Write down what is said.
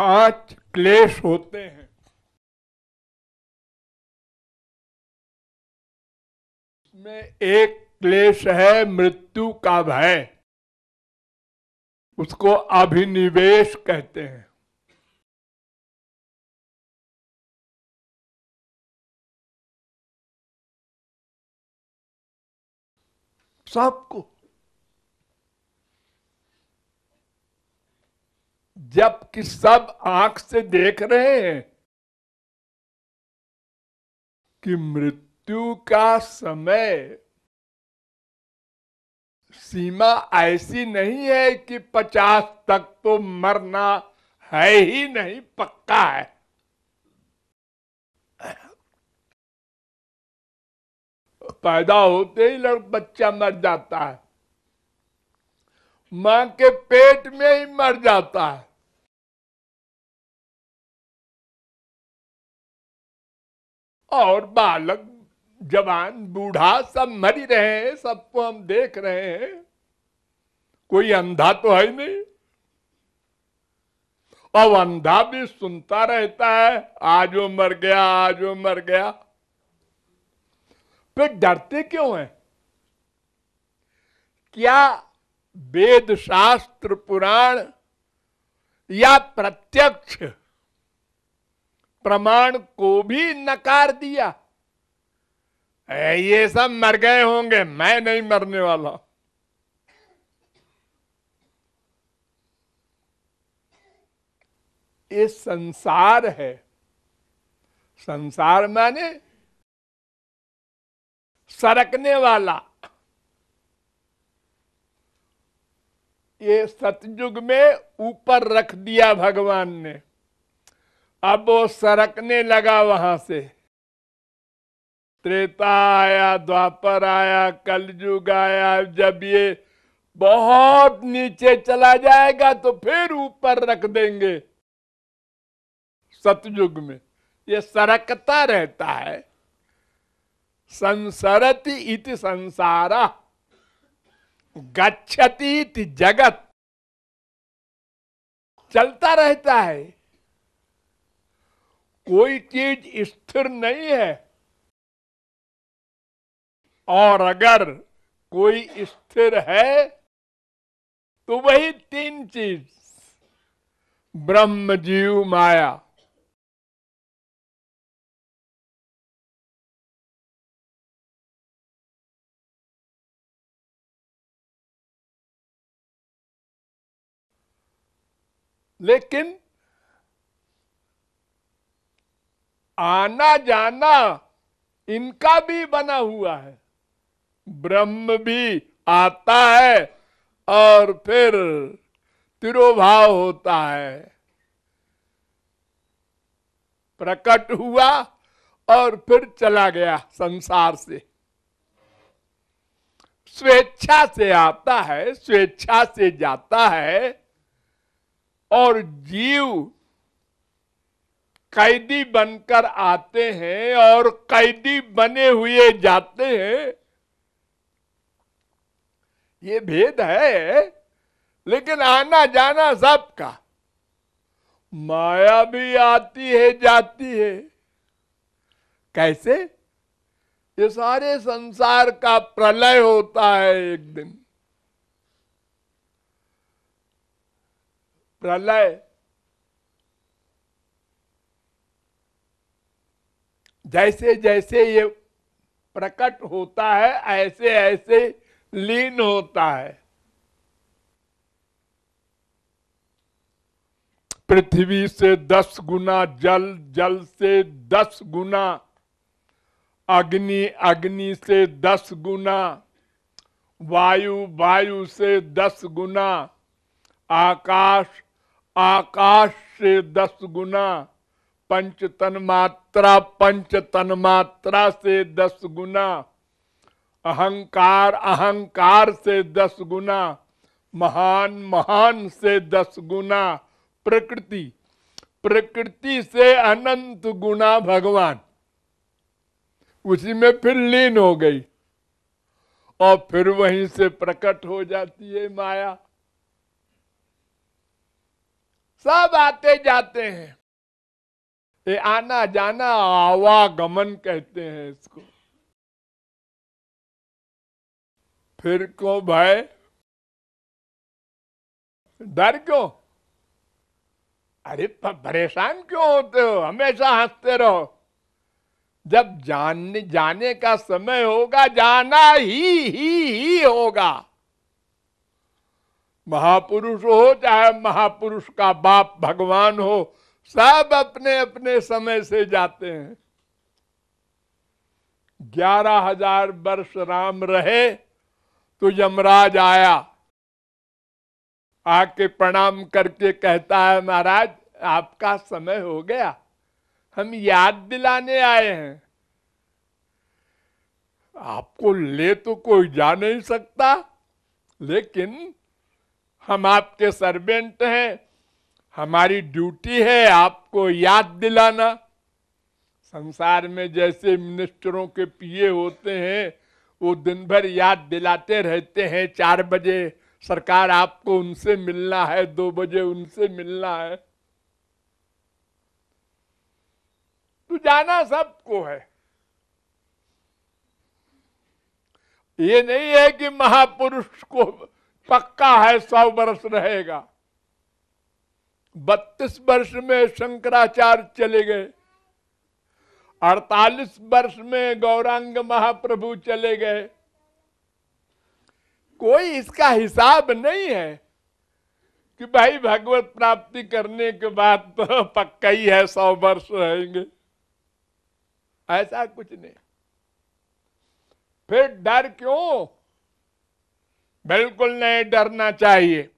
5 क्लेश होते हैं। इसमें एक क्लेश है मृत्यु का भय, उसको अभिनिवेश कहते हैं। सबको, जबकि सब आंख से देख रहे हैं कि मृत्यु का समय सीमा ऐसी नहीं है कि 50 तक तो मरना है ही नहीं, पक्का है। पैदा होते ही बच्चा मर जाता है, मां के पेट में ही मर जाता है। और बालक, जवान, बूढ़ा सब मर ही रहे हैं, सबको हम देख रहे हैं। कोई अंधा तो है नहीं। अब अंधा भी सुनता रहता है, आज वो मर गया, आज वो मर गया। फिर डरते क्यों हैं? क्या वेद शास्त्र पुराण या प्रत्यक्ष प्रमाण को भी नकार दिया? ये सब मर गए होंगे, मैं नहीं मरने वाला। ये संसार है। संसार माने सरकने वाला। ये सतयुग में ऊपर रख दिया भगवान ने, अब वो सरकने लगा वहां से। त्रेता आया, द्वापर आया, कलयुग आया। जब ये बहुत नीचे चला जाएगा तो फिर ऊपर रख देंगे। सतयुग में ये सरकता रहता है। संसरति इति संसारा, गच्छति इति जगत। चलता रहता है, कोई चीज स्थिर नहीं है। और अगर कोई स्थिर है तो वही 3 चीज, ब्रह्म, जीव, माया। लेकिन आना जाना इनका भी बना हुआ है। ब्रह्म भी आता है और फिर तिरोभाव होता है। प्रकट हुआ और फिर चला गया संसार से। स्वेच्छा से आता है, स्वेच्छा से जाता है। और जीव कैदी बनकर आते हैं और कैदी बने हुए जाते हैं। ये भेद है, लेकिन आना जाना सबका। माया भी आती है, जाती है। कैसे? ये सारे संसार का प्रलय होता है एक दिन। प्रलय जैसे जैसे ये प्रकट होता है, ऐसे ऐसे लीन होता है। पृथ्वी से 10 गुना जल, जल से 10 गुना अग्नि, अग्नि से 10 गुना वायु, वायु से 10 गुना आकाश, आकाश से 10 गुना पंच तन्मात्रा, पंच तन्मात्रा से 10 गुना अहंकार, अहंकार से 10 गुना महान, महान से 10 गुना प्रकृति, प्रकृति से अनंत गुना भगवान। उसी में फिर लीन हो गई और फिर वहीं से प्रकट हो जाती है माया। सब आते जाते हैं। ये आना जाना आवागमन कहते हैं इसको। फिर क्यों भय, डर क्यों? अरे परेशान क्यों होते हो? हमेशा हंसते रहो। जब जाने का समय होगा, जाना ही होगा। महापुरुष हो चाहे महापुरुष का बाप भगवान हो, सब अपने अपने समय से जाते हैं। 11,000 वर्ष राम रहे तो यमराज आया, आके प्रणाम करके कहता है, महाराज आपका समय हो गया, हम याद दिलाने आए हैं। आपको ले तो कोई जा नहीं सकता, लेकिन हम आपके सर्वेंट हैं, हमारी ड्यूटी है आपको याद दिलाना। संसार में जैसे मिनिस्टरों के पीए होते हैं, वो दिन भर याद दिलाते रहते हैं, 4 बजे सरकार आपको उनसे मिलना है, 2 बजे उनसे मिलना है। तो जाना सबको है। ये नहीं है कि महापुरुष को पक्का है 100 वर्ष रहेगा। 32 वर्ष में शंकराचार्य चले गए, 48 वर्ष में गौरांग महाप्रभु चले गए। कोई इसका हिसाब नहीं है कि भाई भगवत प्राप्ति करने के बाद तो पक्का ही है 100 वर्ष रहेंगे, ऐसा कुछ नहीं। फिर डर क्यों? बिल्कुल नहीं डरना चाहिए।